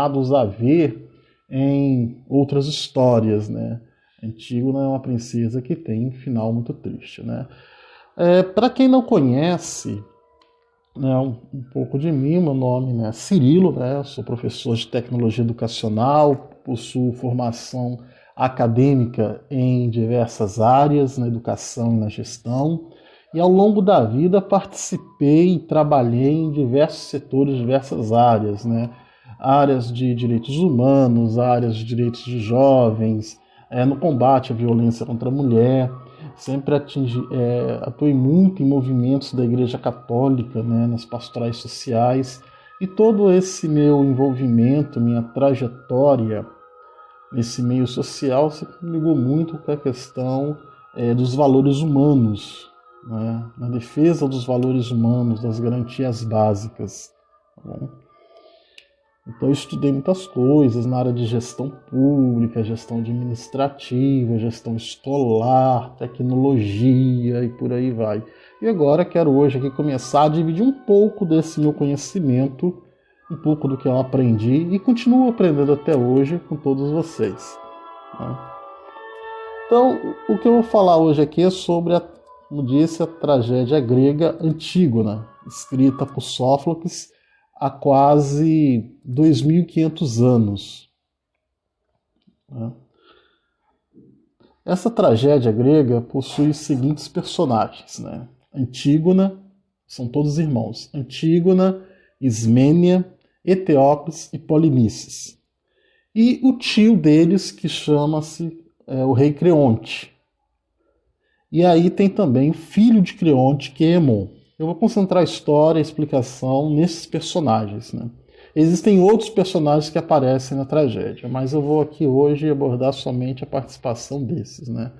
a ver em outras histórias, né? Antígona é uma princesa que tem um final muito triste, né? Para quem não conhece, né, um pouco de mim, meu nome, né, Cirilo, né? Eu sou professor de tecnologia educacional, possuo formação acadêmica em diversas áreas, na educação e na gestão, e ao longo da vida participei e trabalhei em diversos setores, diversas áreas, né? Áreas de direitos humanos, áreas de direitos de jovens, no combate à violência contra a mulher. Sempre atuei muito em movimentos da Igreja Católica, né, nas pastorais sociais, e todo esse meu envolvimento, minha trajetória nesse meio social se ligou muito com a questão dos valores humanos, né, na defesa dos valores humanos, das garantias básicas. Tá bom? Então eu estudei muitas coisas na área de gestão pública, gestão administrativa, gestão escolar, tecnologia e por aí vai. E agora quero hoje aqui começar a dividir um pouco desse meu conhecimento, um pouco do que eu aprendi e continuo aprendendo até hoje com todos vocês. Né? Então, o que eu vou falar hoje aqui é sobre, como disse, a tragédia grega Antígona, escrita por Sófocles há quase 2.500 anos. Essa tragédia grega possui os seguintes personagens, né? Antígona, são todos irmãos, Antígona, Ismênia, Eteocles e Polinices. E o tio deles, que chama-se o rei Creonte. E aí tem também o filho de Creonte, que é Hemon. Eu vou concentrar a história e a explicação nesses personagens, né? Existem outros personagens que aparecem na tragédia, mas eu vou aqui hoje abordar somente a participação desses, né?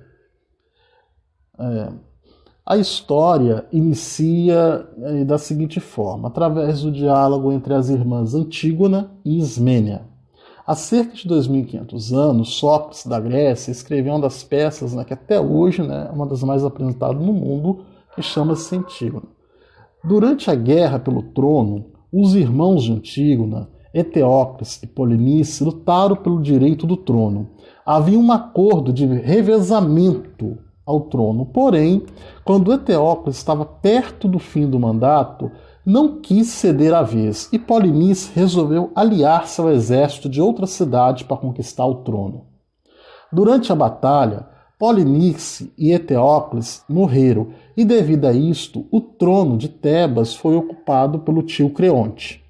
A história inicia da seguinte forma, através do diálogo entre as irmãs Antígona e Ismênia. Há cerca de 2.500 anos, Sócrates da Grécia escreveu uma das peças, né, que até hoje, né, é uma das mais apresentadas no mundo, que chama-se Antígona. Durante a guerra pelo trono, os irmãos de Antígona, Eteocles e Polinice, lutaram pelo direito do trono. Havia um acordo de revezamento ao trono, porém, quando Eteocles estava perto do fim do mandato, não quis ceder a vez e Polinice resolveu aliar-se ao exército de outra cidade para conquistar o trono. Durante a batalha, Polinice e Eteocles morreram e, devido a isto, o trono de Tebas foi ocupado pelo tio Creonte.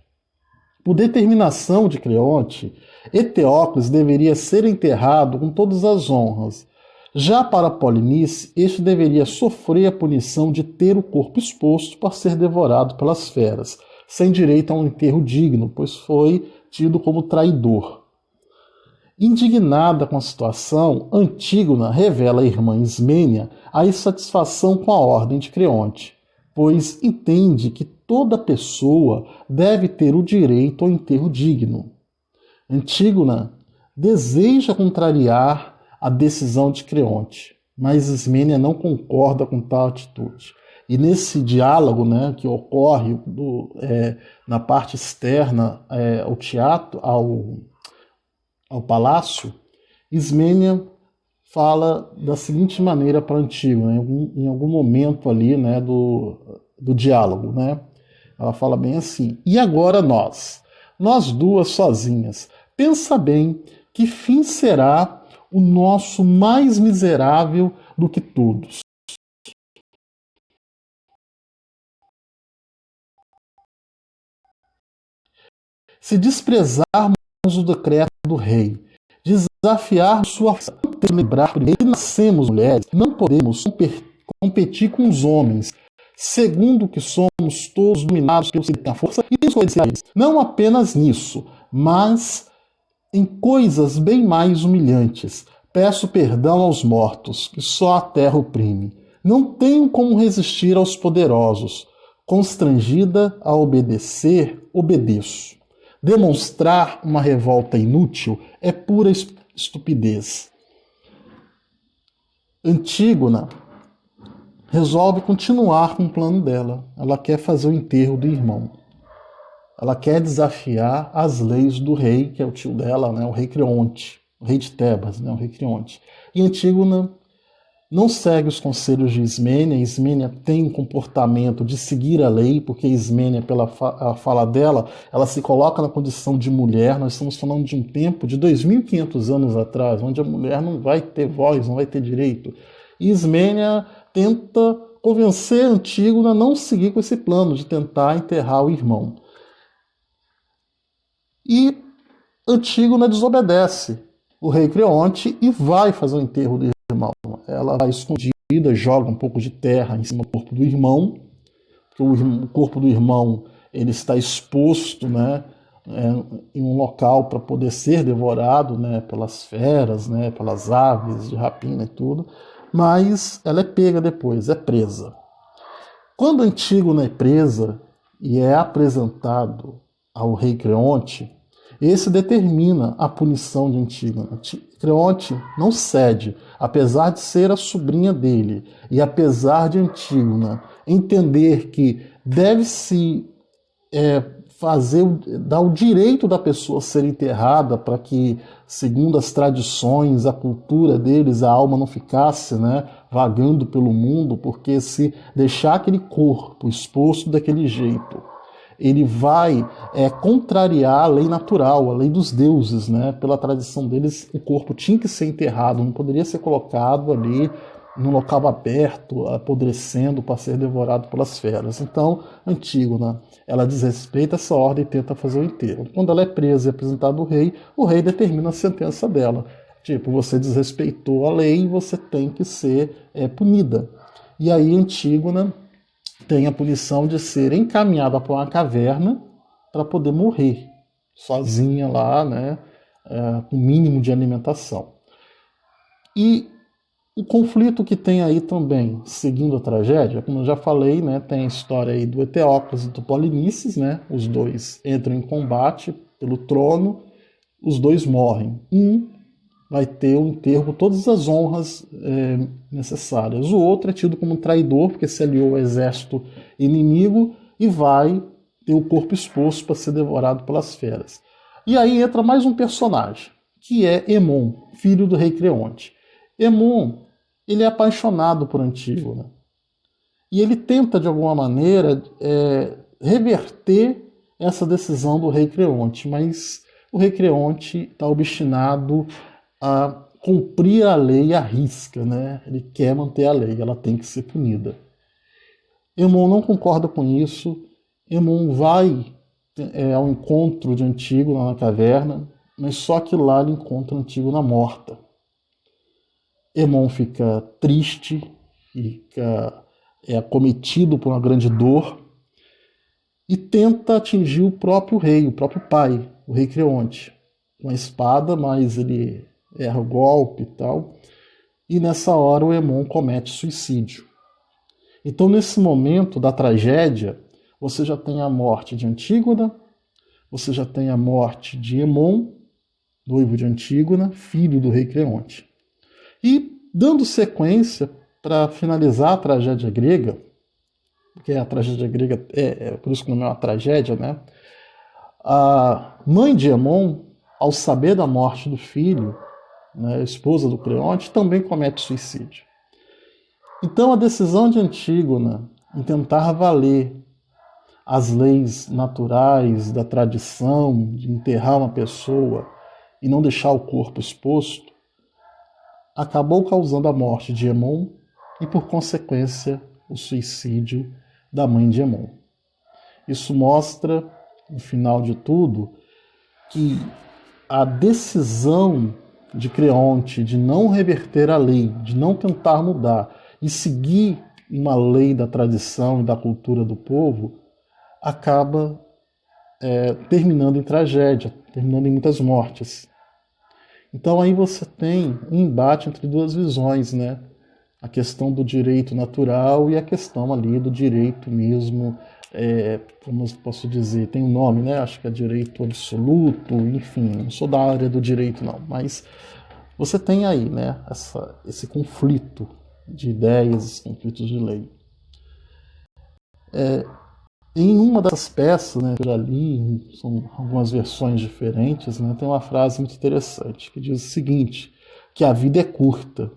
Por determinação de Creonte, Eteocles deveria ser enterrado com todas as honras. Já para Polinice, este deveria sofrer a punição de ter o corpo exposto para ser devorado pelas feras, sem direito a um enterro digno, pois foi tido como traidor. Indignada com a situação, Antígona revela à irmã Ismênia a insatisfação com a ordem de Creonte, pois entende que toda pessoa deve ter o direito ao enterro digno. Antígona deseja contrariar a decisão de Creonte, mas Ismênia não concorda com tal atitude. E nesse diálogo, né, que ocorre na parte externa ao teatro, ao palácio, Ismênia fala da seguinte maneira para Antígona, em algum momento ali, né, do diálogo, né? Ela fala bem assim: e agora nós duas sozinhas, pensa bem que fim será o nosso mais miserável do que todos. Se desprezarmos o decreto do rei, desafiarmos sua força, lembrar que nascemos mulheres, não podemos competir com os homens, segundo que somos todos dominados pelo que tem a força e temos que obedecer a eles. Não apenas nisso, mas em coisas bem mais humilhantes. Peço perdão aos mortos, que só a terra oprime. Não tenho como resistir aos poderosos. Constrangida a obedecer, obedeço. Demonstrar uma revolta inútil é pura estupidez. Antígona resolve continuar com o plano dela. Ela quer fazer o enterro do irmão. Ela quer desafiar as leis do rei, que é o tio dela, né, o rei Creonte, o rei de Tebas, né, o rei Creonte. E Antígona não segue os conselhos de Ismênia. Ismênia tem um comportamento de seguir a lei, porque Ismênia, pela a fala dela, ela se coloca na condição de mulher. Nós estamos falando de um tempo de 2.500 anos atrás, onde a mulher não vai ter voz, não vai ter direito. E Ismênia tenta convencer Antígona a não seguir com esse plano de tentar enterrar o irmão. E Antígona desobedece o rei Creonte e vai fazer o enterro do irmão. Ela vai escondida, joga um pouco de terra em cima do corpo do irmão, porque o corpo do irmão ele está exposto, né, em um local para poder ser devorado, né, pelas feras, né, pelas aves de rapina e tudo, mas ela é pega depois, é presa. Quando Antígona é presa e é apresentado ao rei Creonte, esse determina a punição de Antígona. Creonte não cede, apesar de ser a sobrinha dele, e apesar de Antígona entender que deve-se dar o direito da pessoa ser enterrada para que, segundo as tradições, a cultura deles, a alma não ficasse, né, vagando pelo mundo, porque se deixar aquele corpo exposto daquele jeito, ele vai contrariar a lei natural, a lei dos deuses, né? Pela tradição deles, o corpo tinha que ser enterrado, não poderia ser colocado ali num local aberto, apodrecendo para ser devorado pelas feras. Então, Antígona, ela desrespeita essa ordem e tenta fazer o enterro. Quando ela é presa e apresentada ao rei, o rei determina a sentença dela. Tipo, você desrespeitou a lei e você tem que ser punida. E aí Antígona tem a punição de ser encaminhada para uma caverna para poder morrer sozinha lá, né, com o mínimo de alimentação. E o conflito que tem aí também, seguindo a tragédia, como eu já falei, né, tem a história aí do Eteócles e do Polinices, né, os dois entram em combate pelo trono, os dois morrem. Vai ter o enterro com todas as honras necessárias. O outro é tido como traidor, porque se aliou ao exército inimigo e vai ter o corpo exposto para ser devorado pelas feras. E aí entra mais um personagem, que é Hemon, filho do rei Creonte. Hemon, ele é apaixonado por Antígona. E ele tenta, de alguma maneira, reverter essa decisão do rei Creonte, mas o rei Creonte está obstinado a cumprir a lei à risca, né? Ele quer manter a lei, ela tem que ser punida. Hemon não concorda com isso. Hemon vai ao encontro de Antígona na caverna, mas só que lá ele encontra Antígona morta. Hemon fica triste, fica acometido por uma grande dor e tenta atingir o próprio rei, o próprio pai, o rei Creonte, com a espada, mas ele erra o golpe e tal. E nessa hora o Hemon comete suicídio. Então, nesse momento da tragédia, você já tem a morte de Antígona, você já tem a morte de Hemon, noivo de Antígona, filho do rei Creonte. E, dando sequência, para finalizar a tragédia grega, porque a tragédia grega por isso que não é uma tragédia, né? A mãe de Hemon, ao saber da morte do filho, né, a esposa do Creonte, também comete suicídio. Então a decisão de Antígona em tentar valer as leis naturais da tradição de enterrar uma pessoa e não deixar o corpo exposto, acabou causando a morte de Hemon e, por consequência, o suicídio da mãe de Hemon. Isso mostra, no final de tudo, que a decisão de Creonte de não reverter a lei, de não tentar mudar e seguir uma lei da tradição e da cultura do povo, acaba terminando em tragédia, terminando em muitas mortes. Então aí você tem um embate entre duas visões, né? A questão do direito natural e a questão ali do direito mesmo, como eu posso dizer, tem um nome, né? Acho que é direito absoluto, enfim, não sou da área do direito não, mas você tem aí, né, esse conflito de ideias, esses conflitos de lei. Em uma dessas peças, né, que eu já li, são algumas versões diferentes, né, tem uma frase muito interessante que diz o seguinte, que a vida é curta,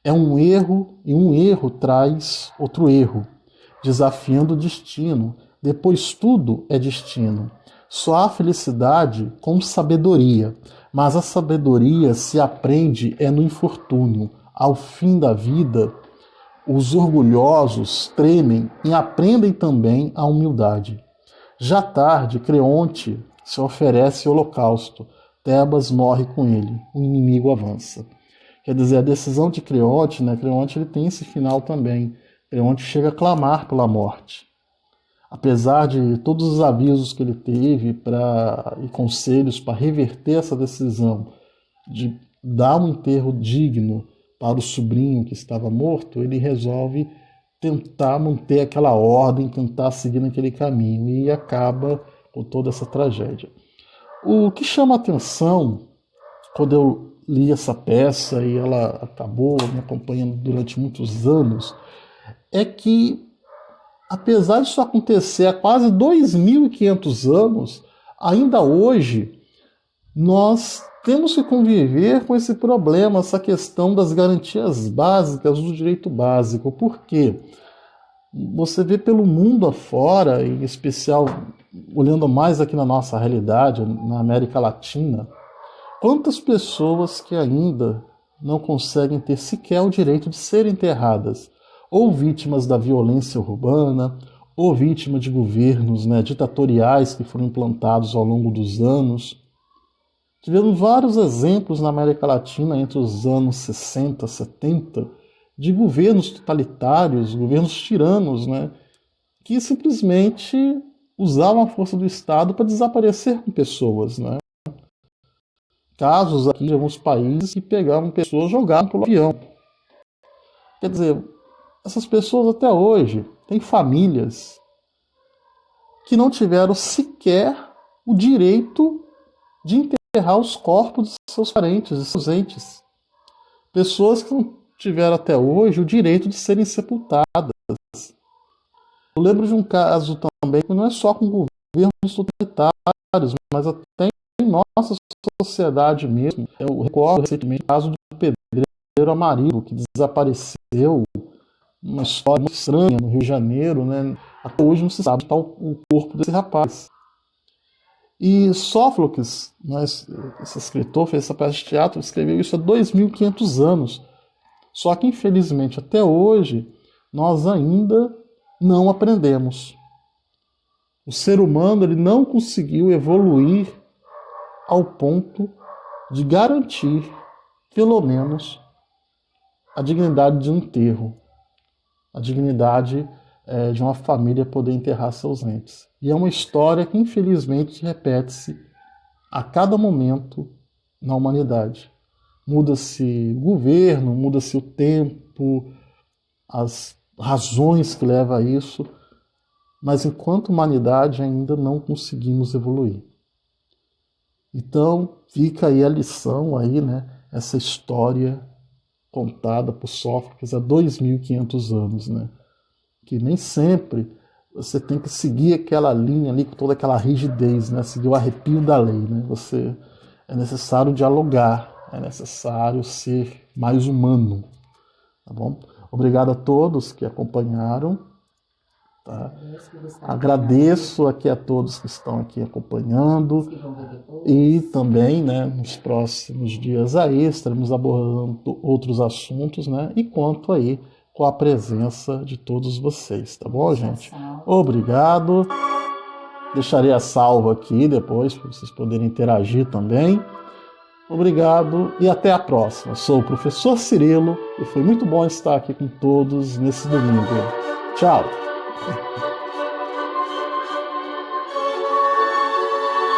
é um erro e um erro traz outro erro, desafiando o destino, depois tudo é destino. Só há felicidade com sabedoria, mas a sabedoria se aprende é no infortúnio. Ao fim da vida, os orgulhosos tremem e aprendem também a humildade. Já tarde, Creonte se oferece holocausto. Tebas morre com ele. O inimigo avança. Quer dizer, a decisão de Creonte, né? Creonte ele tem esse final também. Creonte chega a clamar pela morte. Apesar de todos os avisos que ele teve e conselhos para reverter essa decisão de dar um enterro digno para o sobrinho que estava morto, ele resolve tentar manter aquela ordem, tentar seguir naquele caminho e acaba com toda essa tragédia. O que chama a atenção quando eu li essa peça e ela acabou me acompanhando durante muitos anos é que, apesar disso acontecer há quase 2.500 anos, ainda hoje nós temos que conviver com esse problema, essa questão das garantias básicas do direito básico. Por quê? Você vê pelo mundo afora, em especial olhando mais aqui na nossa realidade, na América Latina, quantas pessoas que ainda não conseguem ter sequer o direito de serem enterradas, ou vítimas da violência urbana, ou vítimas de governos, né, ditatoriais que foram implantados ao longo dos anos. Tivemos vários exemplos na América Latina entre os anos 60, 70, de governos totalitários, governos tiranos, né, que simplesmente usavam a força do Estado para desaparecer com pessoas. Né. Casos aqui de alguns países que pegavam pessoas e jogavam pelo avião. Quer dizer, essas pessoas até hoje têm famílias que não tiveram sequer o direito de enterrar os corpos de seus parentes, de seus entes. Pessoas que não tiveram até hoje o direito de serem sepultadas. Eu lembro de um caso também que não é só com governos totalitários, mas até em nossa sociedade mesmo. Eu recordo recentemente o caso do pedreiro Amarildo, que desapareceu, uma história muito estranha no Rio de Janeiro, né? Até hoje não se sabe onde está o corpo desse rapaz. E Sófocles, né, esse escritor, fez essa peça de teatro, escreveu isso há 2.500 anos. Só que, infelizmente, até hoje, nós ainda não aprendemos. O ser humano ele não conseguiu evoluir ao ponto de garantir, pelo menos, a dignidade de um enterro, a dignidade de uma família poder enterrar seus entes. E é uma história que, infelizmente, repete-se a cada momento na humanidade. Muda-se o governo, muda-se o tempo, as razões que levam a isso, mas enquanto humanidade ainda não conseguimos evoluir. Então fica aí a lição, aí, né, essa história contada por Sófocles há 2.500 anos, né, que nem sempre você tem que seguir aquela linha ali com toda aquela rigidez, né, seguir o arrepio da lei, né, é necessário dialogar, é necessário ser mais humano, tá bom? Obrigado a todos que acompanharam. Tá? Agradeço aqui a todos que estão aqui acompanhando e também, né, nos próximos dias aí estaremos abordando outros assuntos, né, e conto aí com a presença de todos vocês, tá bom, gente? Obrigado. Deixarei a salva aqui depois para vocês poderem interagir também. Obrigado e até a próxima. Sou o professor Cirilo e foi muito bom estar aqui com todos nesse domingo. Tchau!